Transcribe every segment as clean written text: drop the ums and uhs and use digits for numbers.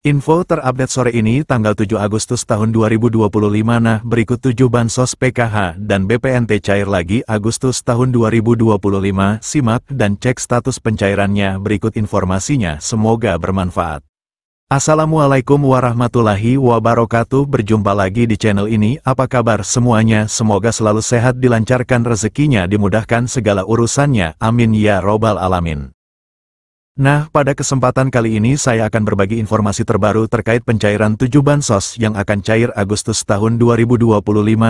Info terupdate sore ini tanggal 7 Agustus tahun 2025. Nah, berikut 7 bansos PKH dan BPNT cair lagi Agustus tahun 2025. Simak dan cek status pencairannya, berikut informasinya, semoga bermanfaat. Assalamualaikum warahmatullahi wabarakatuh. Berjumpa lagi di channel ini. Apa kabar semuanya? Semoga selalu sehat, dilancarkan rezekinya, dimudahkan segala urusannya. Amin ya robbal alamin. Nah, pada kesempatan kali ini saya akan berbagi informasi terbaru terkait pencairan 7 bansos yang akan cair Agustus tahun 2025.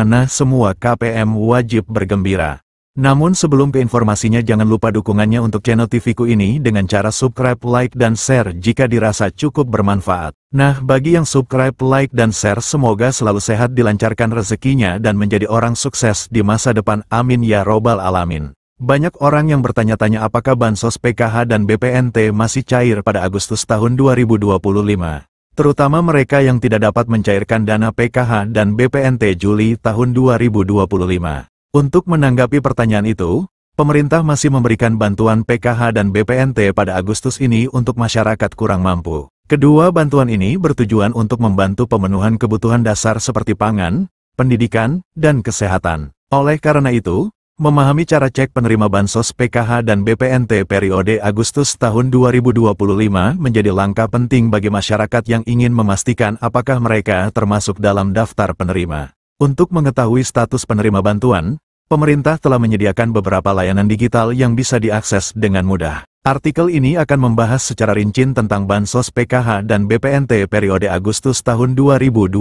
Nah, semua KPM wajib bergembira. Namun sebelum ke informasinya, jangan lupa dukungannya untuk channel TV-ku ini dengan cara subscribe, like, dan share jika dirasa cukup bermanfaat. Nah, bagi yang subscribe, like, dan share, semoga selalu sehat, dilancarkan rezekinya, dan menjadi orang sukses di masa depan. Amin ya robbal alamin. Banyak orang yang bertanya-tanya apakah bansos PKH dan BPNT masih cair pada Agustus tahun 2025. Terutama mereka yang tidak dapat mencairkan dana PKH dan BPNT Juli tahun 2025. Untuk menanggapi pertanyaan itu, pemerintah masih memberikan bantuan PKH dan BPNT pada Agustus ini untuk masyarakat kurang mampu. Kedua bantuan ini bertujuan untuk membantu pemenuhan kebutuhan dasar seperti pangan, pendidikan, dan kesehatan. Oleh karena itu, memahami cara cek penerima bansos PKH dan BPNT periode Agustus tahun 2025 menjadi langkah penting bagi masyarakat yang ingin memastikan apakah mereka termasuk dalam daftar penerima. Untuk mengetahui status penerima bantuan, pemerintah telah menyediakan beberapa layanan digital yang bisa diakses dengan mudah. Artikel ini akan membahas secara rinci tentang bansos PKH dan BPNT periode Agustus tahun 2025.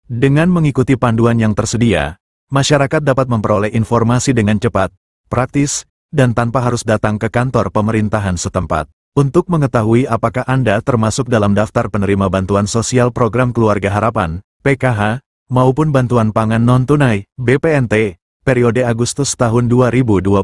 Dengan mengikuti panduan yang tersedia, masyarakat dapat memperoleh informasi dengan cepat, praktis, dan tanpa harus datang ke kantor pemerintahan setempat. Untuk mengetahui apakah Anda termasuk dalam daftar penerima bantuan sosial program Keluarga Harapan, PKH, maupun bantuan pangan non-tunai, BPNT, periode Agustus tahun 2025.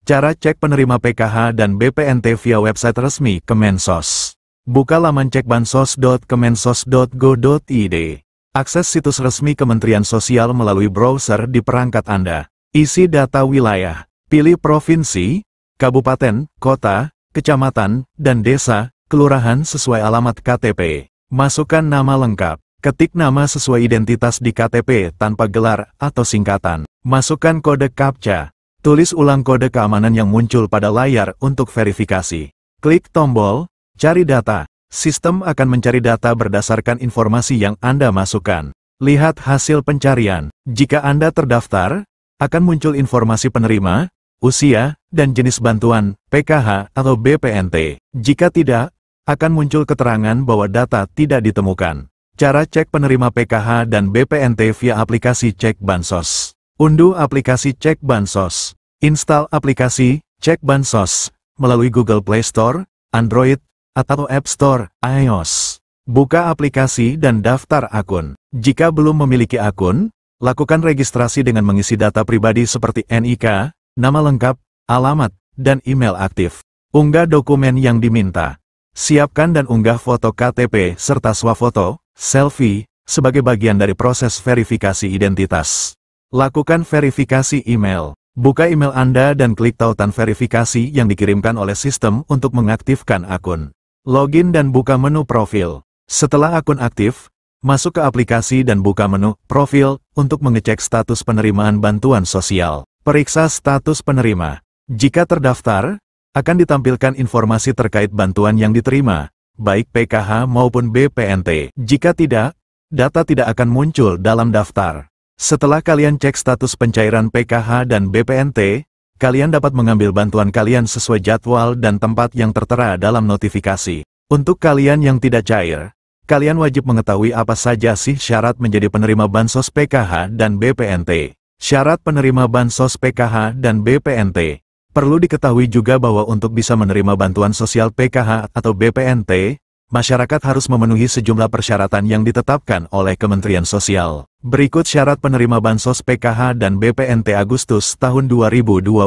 Cara cek penerima PKH dan BPNT via website resmi Kemensos. Buka laman cekbansos.kemensos.go.id. Akses situs resmi Kementerian Sosial melalui browser di perangkat Anda. Isi data wilayah. Pilih provinsi, kabupaten, kota, kecamatan, dan desa, kelurahan sesuai alamat KTP. Masukkan nama lengkap. Ketik nama sesuai identitas di KTP tanpa gelar atau singkatan. Masukkan kode CAPTCHA. Tulis ulang kode keamanan yang muncul pada layar untuk verifikasi. Klik tombol cari data. Sistem akan mencari data berdasarkan informasi yang Anda masukkan. Lihat hasil pencarian. Jika Anda terdaftar, akan muncul informasi penerima, usia, dan jenis bantuan, PKH atau BPNT. Jika tidak, akan muncul keterangan bahwa data tidak ditemukan. Cara cek penerima PKH dan BPNT via aplikasi Cek Bansos. Unduh aplikasi Cek Bansos. Install aplikasi Cek Bansos melalui Google Play Store, Android, atau App Store, iOS. Buka aplikasi dan daftar akun. Jika belum memiliki akun, lakukan registrasi dengan mengisi data pribadi seperti NIK, nama lengkap, alamat, dan email aktif. Unggah dokumen yang diminta. Siapkan dan unggah foto KTP serta swafoto, selfie, sebagai bagian dari proses verifikasi identitas. Lakukan verifikasi email. Buka email Anda dan klik tautan verifikasi yang dikirimkan oleh sistem untuk mengaktifkan akun. Login dan buka menu profil. Setelah akun aktif, masuk ke aplikasi dan buka menu profil untuk mengecek status penerimaan bantuan sosial. Periksa status penerima. Jika terdaftar, akan ditampilkan informasi terkait bantuan yang diterima, baik PKH maupun BPNT. Jika tidak, data tidak akan muncul dalam daftar. Setelah kalian cek status pencairan PKH dan BPNT, kalian dapat mengambil bantuan kalian sesuai jadwal dan tempat yang tertera dalam notifikasi. Untuk kalian yang tidak cair, kalian wajib mengetahui apa saja sih syarat menjadi penerima bansos PKH dan BPNT. Syarat penerima bansos PKH dan BPNT. Perlu diketahui juga bahwa untuk bisa menerima bantuan sosial PKH atau BPNT, masyarakat harus memenuhi sejumlah persyaratan yang ditetapkan oleh Kementerian Sosial. Berikut syarat penerima bansos PKH dan BPNT Agustus tahun 2025.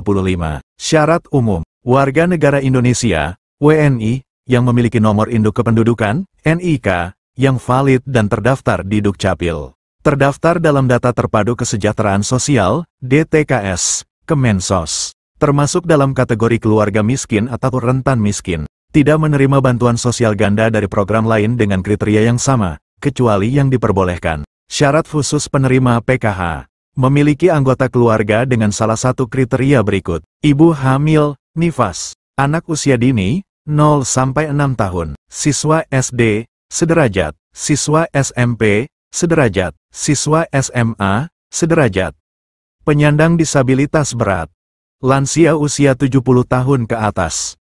Syarat umum. Warga negara Indonesia, WNI, yang memiliki nomor induk kependudukan, NIK, yang valid dan terdaftar di Dukcapil. Terdaftar dalam Data Terpadu Kesejahteraan Sosial, DTKS, Kemensos. Termasuk dalam kategori keluarga miskin atau rentan miskin. tidak menerima bantuan sosial ganda dari program lain dengan kriteria yang sama, kecuali yang diperbolehkan. Syarat khusus penerima PKH. Memiliki anggota keluarga dengan salah satu kriteria berikut. Ibu hamil, nifas. Anak usia dini, 0-6 tahun. Siswa SD, sederajat. Siswa SMP, sederajat. Siswa SMA, sederajat. Penyandang disabilitas berat. Lansia usia 70 tahun ke atas.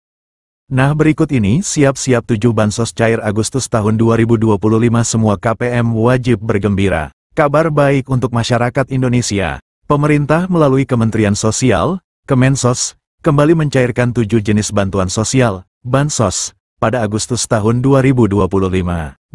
Nah, berikut ini siap-siap 7 bansos cair Agustus tahun 2025. Semua KPM wajib bergembira. Kabar baik untuk masyarakat Indonesia. Pemerintah melalui Kementerian Sosial, Kemensos, kembali mencairkan 7 jenis bantuan sosial, bansos, pada Agustus tahun 2025.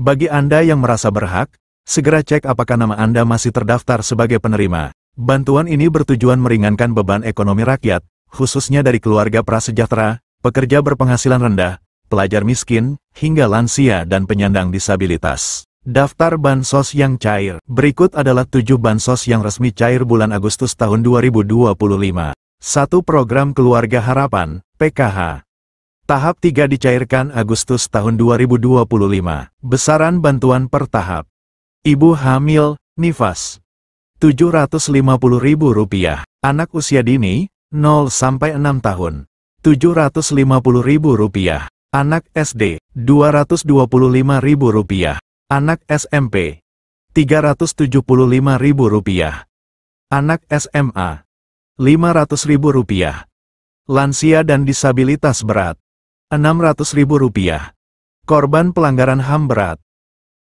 Bagi Anda yang merasa berhak, segera cek apakah nama Anda masih terdaftar sebagai penerima. Bantuan ini bertujuan meringankan beban ekonomi rakyat, khususnya dari keluarga prasejahtera, pekerja berpenghasilan rendah, pelajar miskin, hingga lansia dan penyandang disabilitas. Daftar bansos yang cair. Berikut adalah 7 bansos yang resmi cair bulan Agustus tahun 2025. 1. Program Keluarga Harapan, PKH. Tahap 3 dicairkan Agustus tahun 2025. Besaran bantuan per tahap. Ibu hamil, nifas. Rp750.000. Anak usia dini, 0-6 tahun. Rp750.000. Anak SD, Rp225.000. Anak SMP, Rp375.000. Anak SMA, Rp500.000. Lansia dan disabilitas berat, Rp600.000. Korban pelanggaran HAM berat,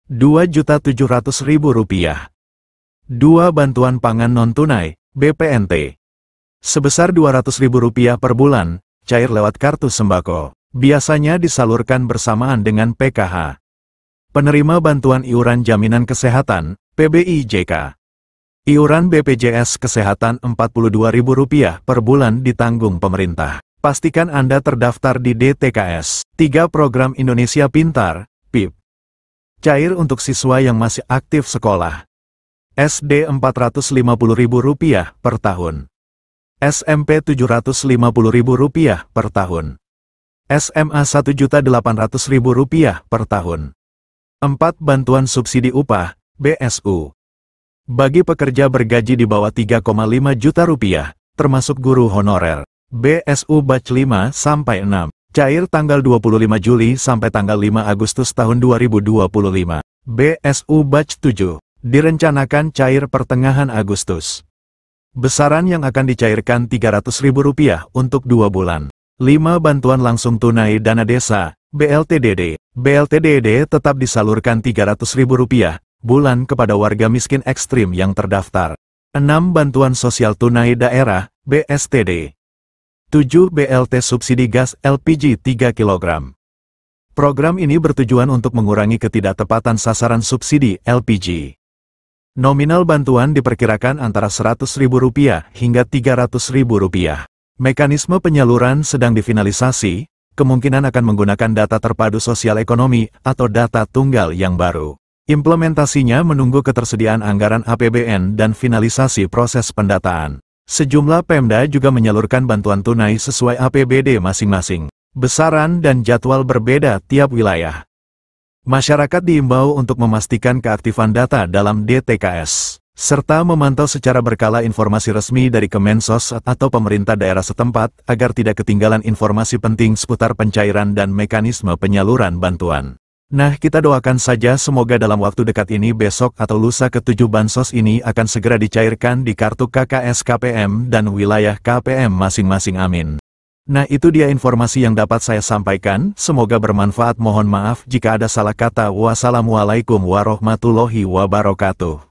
Rp2.700.000. 2. Bantuan pangan non-tunai, BPNT. Sebesar Rp200.000 per bulan, cair lewat kartu sembako. Biasanya disalurkan bersamaan dengan PKH. Penerima bantuan iuran jaminan kesehatan, PBIJK. Iuran BPJS Kesehatan Rp42.000 per bulan ditanggung pemerintah. Pastikan Anda terdaftar di DTKS. 3. Program Indonesia Pintar, PIP. Cair untuk siswa yang masih aktif sekolah. SD Rp450.000 per tahun. SMP Rp750.000 per tahun. SMA Rp1.800.000 per tahun. 4. Bantuan subsidi upah, BSU. Bagi pekerja bergaji di bawah Rp3,5 juta, termasuk guru honorer. BSU Batch 5-6. Cair tanggal 25 Juli sampai tanggal 5 Agustus tahun 2025. BSU Batch 7. Direncanakan cair pertengahan Agustus. Besaran yang akan dicairkan Rp300.000 untuk 2 bulan. 5. Bantuan langsung tunai dana desa, BLTDD. BLTDD tetap disalurkan Rp300.000 bulan kepada warga miskin ekstrim yang terdaftar. 6. Bantuan sosial tunai daerah, BSTD. 7. BLT subsidi gas LPG 3 kg. Program ini bertujuan untuk mengurangi ketidaktepatan sasaran subsidi LPG. Nominal bantuan diperkirakan antara Rp100.000 hingga Rp300.000. Mekanisme penyaluran sedang difinalisasi, kemungkinan akan menggunakan data terpadu sosial ekonomi atau data tunggal yang baru. Implementasinya menunggu ketersediaan anggaran APBN dan finalisasi proses pendataan. Sejumlah Pemda juga menyalurkan bantuan tunai sesuai APBD masing-masing. Besaran dan jadwal berbeda tiap wilayah. Masyarakat diimbau untuk memastikan keaktifan data dalam DTKS, serta memantau secara berkala informasi resmi dari Kemensos atau pemerintah daerah setempat agar tidak ketinggalan informasi penting seputar pencairan dan mekanisme penyaluran bantuan. Nah, kita doakan saja semoga dalam waktu dekat ini besok atau lusa ke-7 bansos ini akan segera dicairkan di kartu KKS KPM dan wilayah KPM masing-masing, amin. Nah, itu dia informasi yang dapat saya sampaikan, semoga bermanfaat. Mohon maaf jika ada salah kata. Wassalamualaikum warahmatullahi wabarakatuh.